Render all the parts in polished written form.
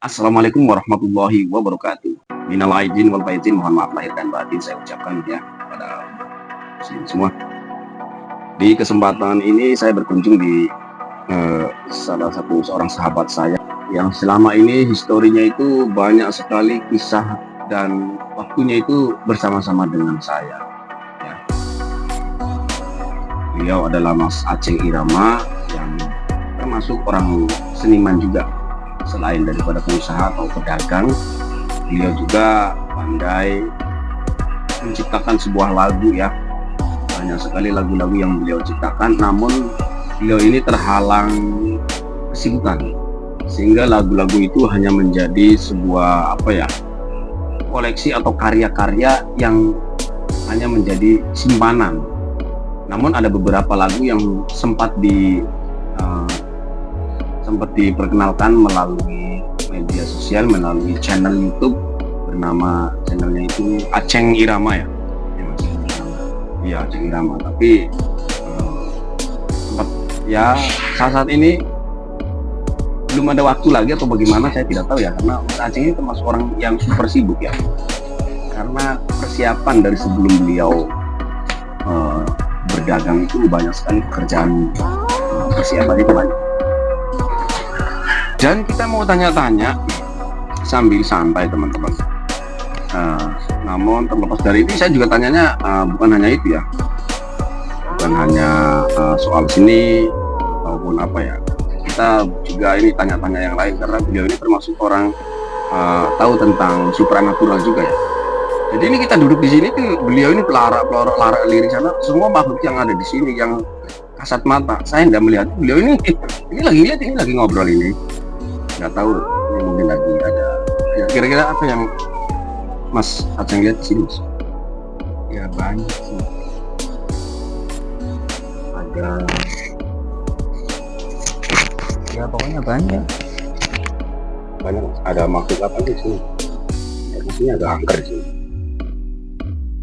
Assalamualaikum warahmatullahi wabarakatuh. Minal aidin wal faizin, mohon maaf lahir dan batin saya ucapkan ya pada muslim semua. Di kesempatan ini saya berkunjung di salah satu seorang sahabat saya yang selama ini historinya itu banyak sekali kisah dan waktunya itu bersama-sama dengan saya. Ya. Beliau adalah Mas Aceng Irama yang termasuk orang seniman juga. Selain daripada pengusaha atau pedagang, beliau juga pandai menciptakan sebuah lagu ya. Banyak sekali lagu-lagu yang beliau ciptakan, namun beliau ini terhalang kesibukan, sehingga lagu-lagu itu hanya menjadi sebuah koleksi atau karya-karya yang hanya menjadi simpanan. Namun ada beberapa lagu yang sempat diperkenalkan melalui media sosial, melalui channel YouTube bernama channelnya itu Aceng Irama ya. Iya, Aceng Irama. Tapi saat ini belum ada waktu lagi atau bagaimana saya tidak tahu ya, karena Mas Aceng ini termasuk orang yang super sibuk ya. Karena persiapan dari sebelum beliau berdagang itu banyak sekali pekerjaan, persiapan itu banyak. Dan kita mau tanya-tanya sambil santai teman-teman. Namun terlepas dari itu saya juga tanyanya bukan hanya itu ya, bukan hanya soal sini ataupun kita juga ini tanya-tanya yang lain, karena beliau ini termasuk orang tahu tentang supranatural juga ya. Jadi ini kita duduk di sini tuh, beliau ini pelara lirik sana, semua makhluk yang ada di sini yang kasat mata saya nggak melihat, beliau ini lagi lihat, ini lagi ngobrol ini. Nggak tahu, ini mungkin lagi ada ya, kira-kira apa yang Mas Aceng lihat di sini? Ya banyak sih, pokoknya banyak. Mas. Ada makhluk apa di sini? Ya, di sini ada angker sih.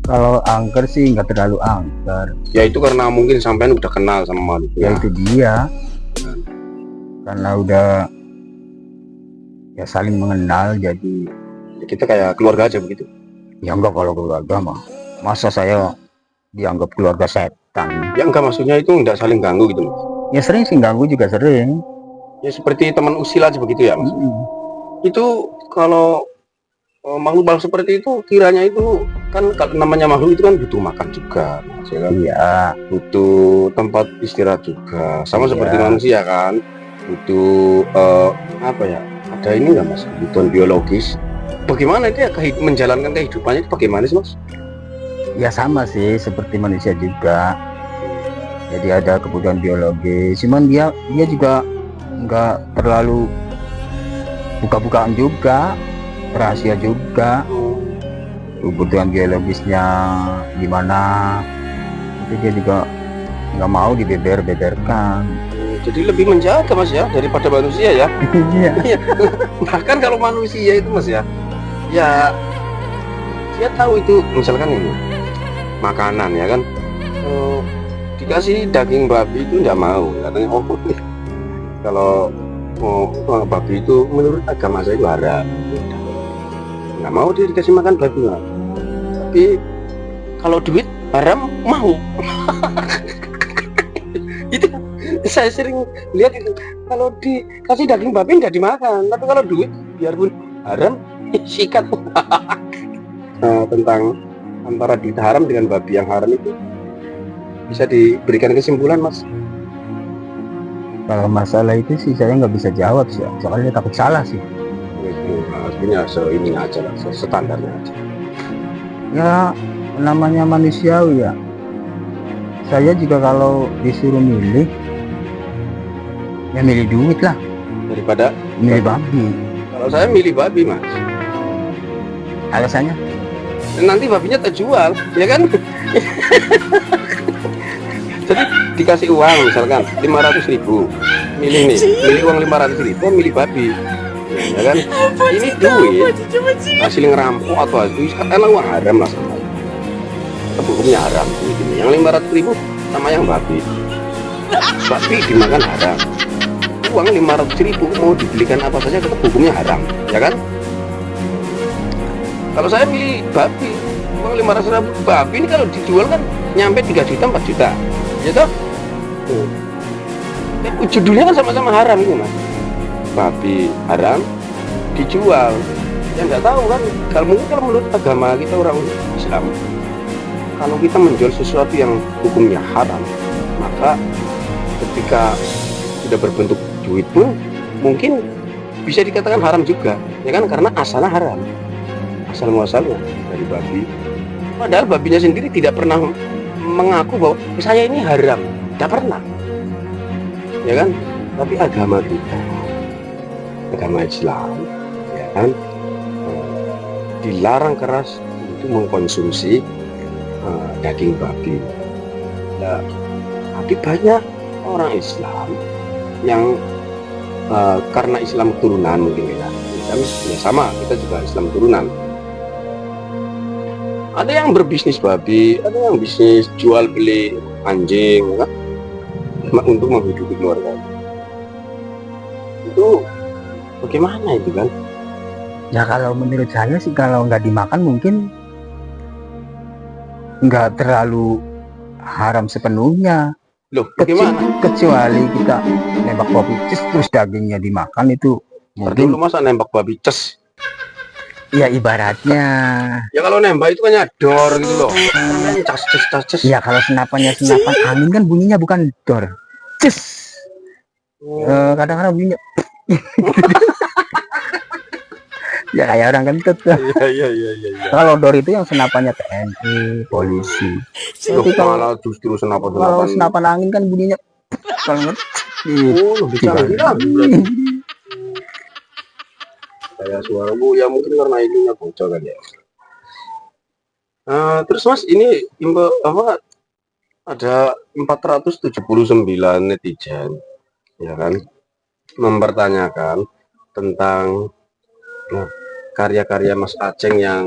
Kalau angker sih nggak terlalu angker. Ya itu karena mungkin sampean udah kenal sama makhluk. Ya itu dia, karena udah ya saling mengenal, jadi ya, kita kayak keluarga aja begitu. ya enggak, kalau keluarga masa saya dianggap keluarga setan. Ya enggak, maksudnya itu enggak saling ganggu gitu Mas. Ya sering sih ganggu, juga sering. Ya seperti teman usil aja begitu ya Mas. Itu kalau makhluk seperti itu kiranya itu kan namanya makhluk itu kan butuh makan juga Mas, ya kan? Iya, butuh tempat istirahat juga, sama seperti manusia kan, butuh ada ini nggak Mas, kebutuhan biologis. Bagaimana dia menjalankan kehidupannya itu bagaimana sih Mas? ya sama sih seperti manusia juga, jadi ada kebutuhan biologis, cuman dia juga nggak terlalu buka-bukaan juga, rahasia juga. Kebutuhan biologisnya gimana itu dia juga nggak mau dibeberkan. Jadi lebih menjaga Mas ya daripada manusia ya. Iya. Bahkan kalau manusia itu Mas ya dia tahu itu, misalkan ini makanan ya kan, dikasih daging babi itu nggak mau, katanya kalau babi itu menurut agama saya itu haram, nggak mau dia dikasih makan babi lah. Tapi kalau duit haram mau. Itu saya sering lihat itu, kalau dikasih daging babi nggak dimakan, tapi kalau duit biarpun haram sikat. Tentang antara duit haram dengan babi yang haram itu bisa diberikan kesimpulan Mas? Kalau masalah itu sih saya nggak bisa jawab sih, soalnya takut salah sih. Itu artinya ini aja lah, standarnya aja. Ya namanya manusiawi ya. Saya juga kalau disuruh milih, ya milih duit lah Daripada milih babi. kalau saya milih babi Mas, Alasannya nanti babinya terjual ya kan. Jadi dikasih uang misalkan 500.000, milih uang 500.000, milih babi ya kan. Ini duit hasil ngerampok atau itu karena uang haram lah, sama hukumnya haram ini. Yang 500.000 sama yang babi dimakan haram. uang 500.000 mau dibelikan apa saja tetap hukumnya haram, ya kan? Kalau saya pilih babi, uang 500.000 babi ini kalau dijual kan nyampe 3 juta 4 juta, ya toh? Judulnya kan sama-sama haram itu mas. Babi haram dijual, ya nggak tahu kan. Kalau mungkin kalau menurut agama kita orang Islam, kalau kita menjual sesuatu yang hukumnya haram, maka ketika sudah berbentuk duit pun mungkin bisa dikatakan haram juga, ya kan? Karena asalnya haram, asal muasalnya dari babi. Padahal babinya sendiri tidak pernah mengaku bahwa saya ini haram, tidak pernah, ya kan? Tapi agama kita, agama Islam, ya kan, dilarang keras untuk mengkonsumsi daging babi. Nah, tapi banyak orang Islam yang karena Islam turunan mungkin ya sama, kita juga Islam turunan. Ada yang berbisnis babi, ada yang bisnis jual beli anjing, kan? Untuk menghidupi keluarga. Itu bagaimana itu kan? Ya kalau menurut saya sih kalau nggak dimakan mungkin nggak terlalu haram sepenuhnya. Loh, bagaimana? Kecuali kita nembak babi terus dagingnya dimakan itu mungkin. Lu masa nembak babi ces? Ya ibaratnya. Ya kalau nembak itu kan nyador gitu loh. Cas. Ya kalau senapan angin kan bunyinya bukan dor. Ces. Kadang-kadang bunyinya. Ya kayak orang kentut tuh. Iya. Kalau dor itu yang senapannya TNI, polisi. Tapi kalau justru senapan angin kan bunyinya kalau bisa lagi. Kayak suara bu ya mungkin karena ininya bocor kan ya. Terus mas ini apa ada 479 netizen ya kan mempertanyakan tentang karya-karya Mas Aceng yang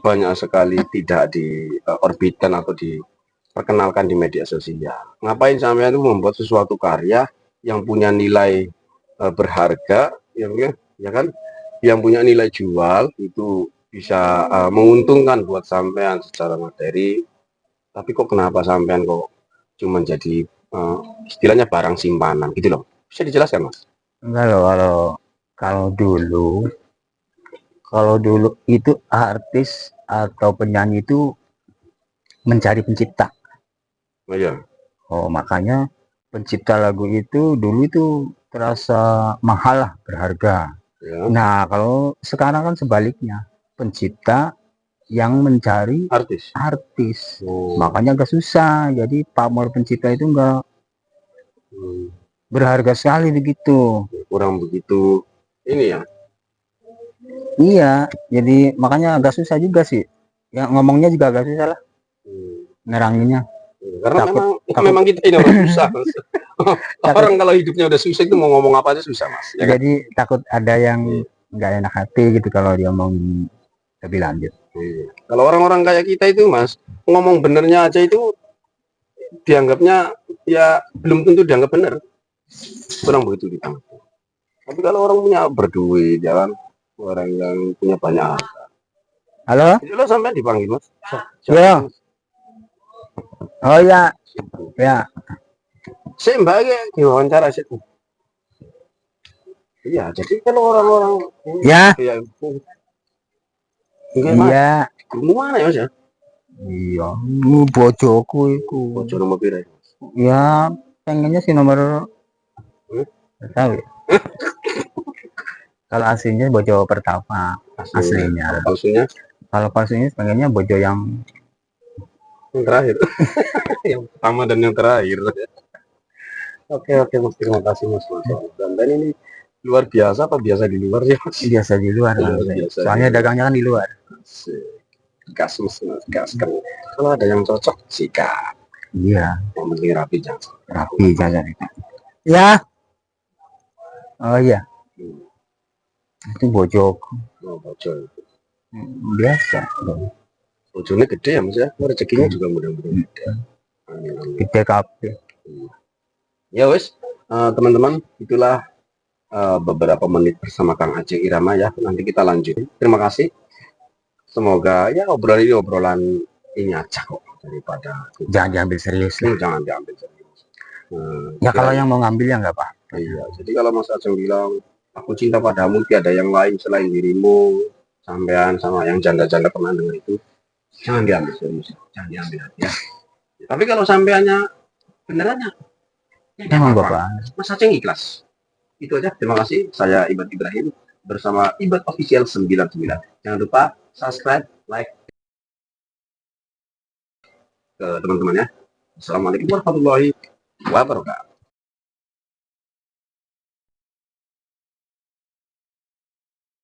banyak sekali tidak diorbitkan atau diperkenalkan di media sosial. Ngapain sampean itu membuat sesuatu karya yang punya nilai berharga ya kan, yang punya nilai jual itu bisa menguntungkan buat sampean secara materi, tapi kok kenapa sampean kok cuma jadi istilahnya barang simpanan gitu loh? Bisa dijelaskan mas? Enggak loh, kalau dulu itu artis atau penyanyi itu mencari pencipta. Oh iya. Oh makanya pencipta lagu itu dulu itu terasa mahal lah, berharga. Ya. Nah kalau sekarang kan sebaliknya, pencipta yang mencari artis. Oh. Makanya agak susah. Jadi pamor pencipta itu enggak berharga sekali begitu. Kurang begitu ini ya. Iya, jadi makanya agak susah juga sih. Ya ngomongnya juga agak susah lah. Neranginnya. Karena memang kita ini orang susah. Orang kalau hidupnya udah susah itu mau ngomong apa aja susah mas. Ya, jadi kan? Takut ada yang nggak enak hati gitu kalau dia ngomong lebih lanjut. Kalau orang-orang kayak kita itu mas, ngomong benernya aja itu dianggapnya ya belum tentu dianggap bener. Kurang begitu kita. Tapi kalau orang punya berduit, jalan orang yang punya banyak harta. Halo? Itu lo sampai dipanggil mas? Ya. Oh ya. Ya. Saya mbak diwawancara sih. Iya, jadi kalau orang-orang ya. Iya. Kamu mana ya mas ya? Iya, bojoku iku. Bojo nomor pira? Ya, pengennya sih nomor tahu ya. Kalau aslinya bojo pertama, aslinya. Kalau palsunya pengennya bojo yang terakhir. Yang pertama dan yang terakhir. Oke, mas, terima kasih mas. Dan ini luar biasa apa biasa di luar ya mas? Biasa di luar. Biasa soalnya dagangnya kan di luar. Gas mas, gas kan. Kalau ada yang cocok sikat. Iya. Yang penting rapi jangan. Rapi jangan. Ya. Oh iya. Itu bojoku. Oh, bojo. Biasa. Bojone gede ya mas ya. Rezekinya juga mudah-mudahan gede. Gede kabeh. Ya wes, Teman-teman, itulah beberapa menit bersama Kang Aceh Irama ya. Nanti kita lanjut. Terima kasih. Semoga ya obrolan ini aja kok, daripada Jangan diambil serius lah. jangan diambil serius. Ya kalau yang mau ngambil ya nggak apa. Iya, jadi kalau Mas Aceh bilang aku cinta padamu, tiada yang lain selain dirimu, sampean sama yang janda-janda pernah dengar itu, jangan diambil serius, jangan diambil hati ya. Tapi kalau sampeannya benerannya, ya nggak Emang apa-apa. Bapak. Mas Aceh ikhlas. Itu aja. Terima kasih. Saya Ibad Ibrahim bersama Ibad Official 99. Jangan lupa subscribe, like ke teman-teman ya. Assalamualaikum warahmatullahi wabarakatuh.